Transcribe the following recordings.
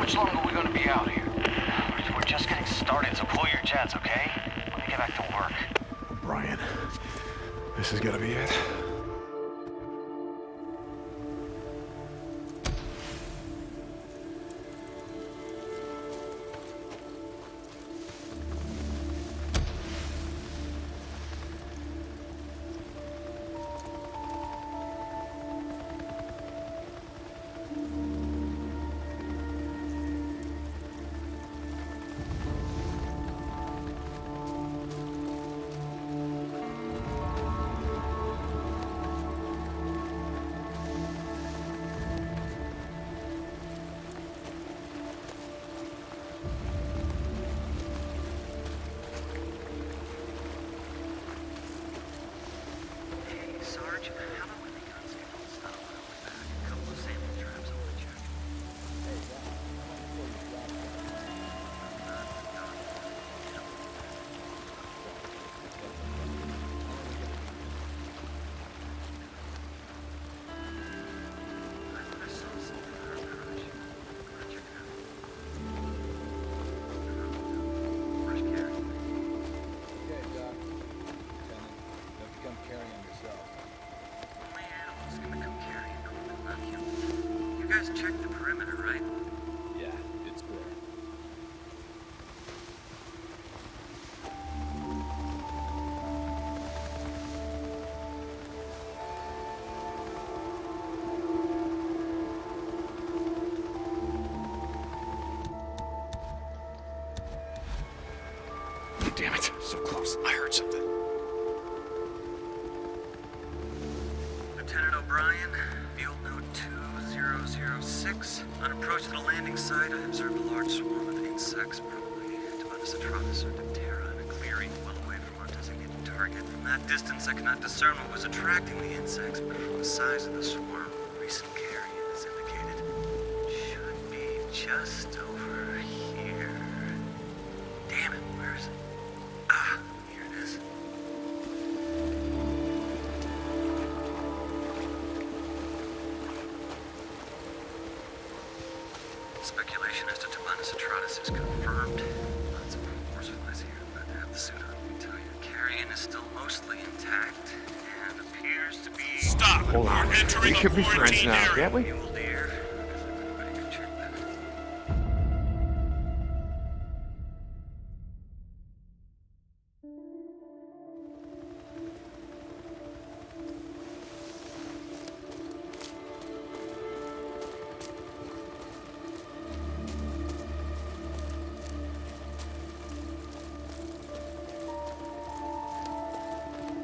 much longer are we gonna be out here? We're just getting started, so pull your jets, okay? Let me get back to work. Brian, this is gonna be it. Check the perimeter, right? Yeah, it's clear. Damn it, so close. I heard something. Lieutenant O'Brien, field note 2006. On approach to the landing site, I observed a large swarm of insects, probably Demonocetratus or Diptera, in a clearing well away from our designated target. From that distance, I could not discern what was attracting the insects, but from the size of the swarm, recent carrion is indicated. Should be just over here. Damn it, where is it? Ah, here it is. Speculation as to Demonocetratus is confirmed. Lots of horse flies here. I'm about to have the suit on, let me tell you. Carrion is still mostly intact and appears to be... Stop! Hold on. We're entering We a can be friends quarantine now, area. can't we? Mule deer. Everybody can check that.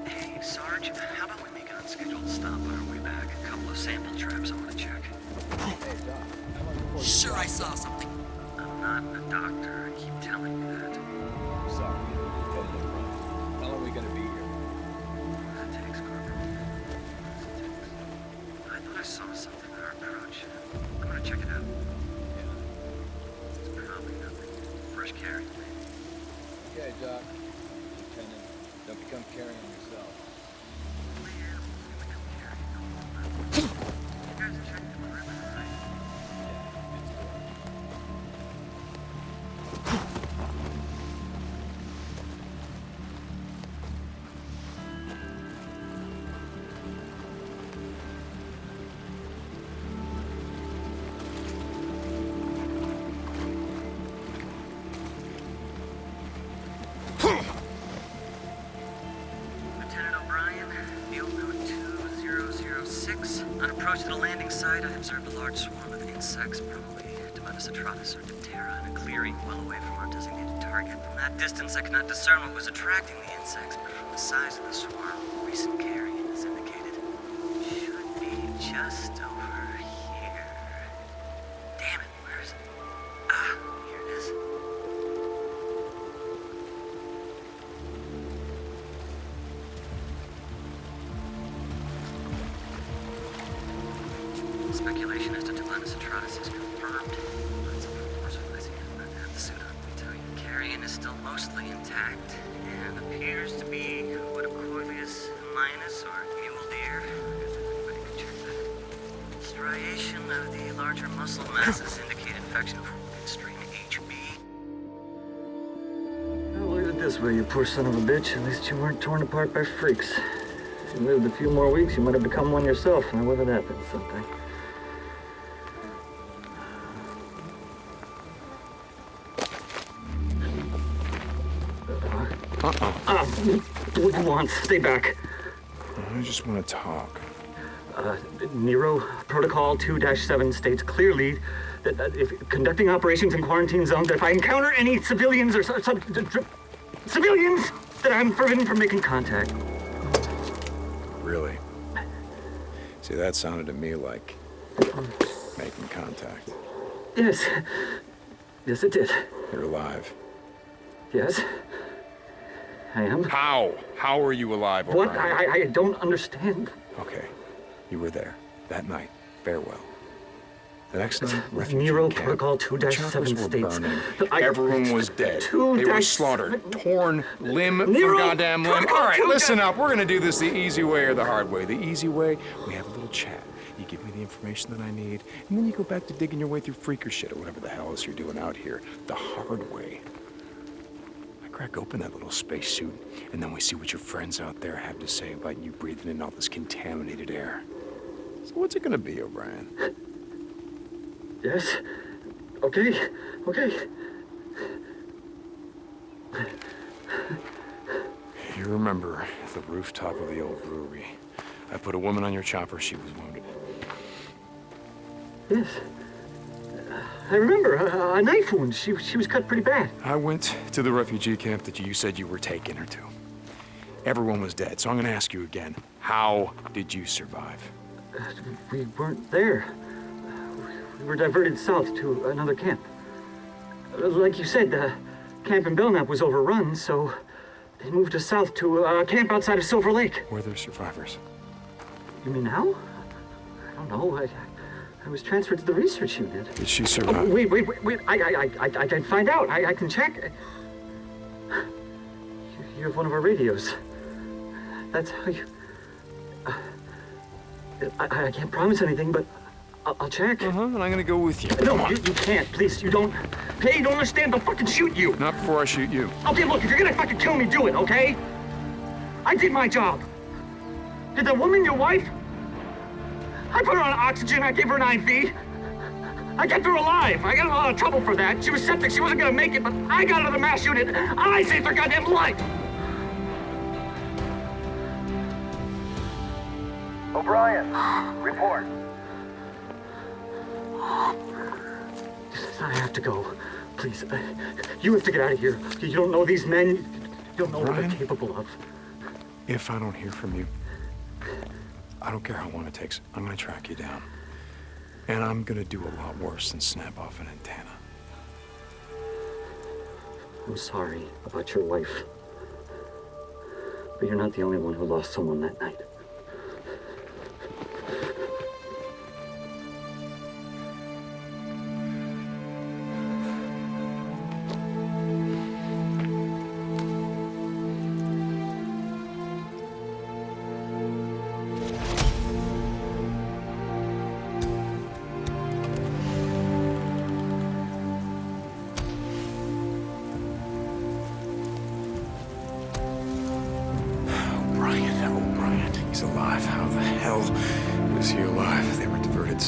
Hey, Sarge, how about we make an unscheduled stop on our way back? A couple of sample traps I want to check. Hey, Doc, how long before you Sure, I saw something. I'm not a doctor. I keep telling you that. I'm sorry. Tell me upfront. How long are we gonna be here? What it takes, Corporal. What it takes. I thought I saw something on our approach. I'm gonna check it out. Yeah. It's probably nothing. Fresh carrion, maybe. Okay, Doc. Lieutenant, don't become carrying yourself. Only animals can become carrion. You guys checked the perimeter, right? Yeah, it's clear. Lieutenant O'Brien, field note 2006. On approach to the landing site, I observed a large swarm of insects, probably Demonocetratus or Diptera, in a clearing well away from our designated target. From that distance, I could not discern what was attracting the insects, but from the size of the swarm, recent carrion is indicated. Should be just over here. Damn it, where is it? Ah, here it is. Speculation as to Demonocetratus is confirmed. Lots of horse flies here. I'm about to have the suit on, let me tell you. Carrion is still mostly intact and appears to be what Coileus minus or mule deer. I guess everybody can check that. Striation of the larger muscle masses indicate infection from this way, you poor son of a bitch. At least you weren't torn apart by freaks. If you lived a few more weeks, you might have become one yourself. Now, whether that been something. What do you want? Stay back. I just want to talk. Nero Protocol 2-7 states clearly that if conducting operations in quarantine zones, that if I encounter any civilians or civilians, that I'm forbidden from making contact. Really? See, that sounded to me like making contact. Yes. Yes, it did. You're alive. Yes. I am. How? How are you alive, What? O'Brien? I don't understand. Okay. You were there. That night. Farewell. The next night, refugee Nero camp. Protocol The 2-7 chapels were states. burning. that Everyone was dead. They were slaughtered. Torn limb for Nero goddamn limb. Protocol All right, 2-7. listen up. We're gonna do this the easy way or the hard way. The easy way, we have a little chat. You give me the information that I need, and then you go back to digging your way through freaker shit or whatever the hell else you're doing out here. The hard way. I crack open that little spacesuit, and then we see what your friends out there have to say about you breathing in all this contaminated air. So what's it gonna be, O'Brien? Yes. Okay. Okay. You remember the rooftop of the old brewery. I put a woman on your chopper. She was wounded. Yes. I remember a knife wound. She was cut pretty bad. I went to the refugee camp that you said you were taking her to. Everyone was dead, so I'm gonna ask you again. How did you survive? We weren't there. We were diverted south to another camp. Like you said, the camp in Belknap was overrun, so they moved us south to a camp outside of Silver Lake. Were there survivors? You mean now? I don't know. I was transferred to the research unit. Did she survive? Wait. I can find out. I can check. You have one of our radios. That's how you... I can't promise anything, but I'll check. And I'm gonna go with you. No, Come on. you can't. Please, you don't... Okay, you don't understand. They'll fucking shoot you. Not before I shoot you. Okay, look, if you're gonna fucking kill me, do it, okay? I did my job. Did the woman, your wife? I put her on oxygen. I gave her an IV. I kept her alive. I got in a lot of trouble for that. She was septic. She wasn't gonna make it, but I got her to the mass unit. I saved her goddamn life. O'Brien, report. I have to go. Please, you have to get out of here. You don't know these men. You don't know what Brian? they're capable of. If I don't hear from you, I don't care how long it takes. I'm gonna track you down. And I'm gonna do a lot worse than snap off an antenna. I'm sorry about your wife. But you're not the only one who lost someone that night. O'Brien, he's alive. How the hell is he alive? They were diverted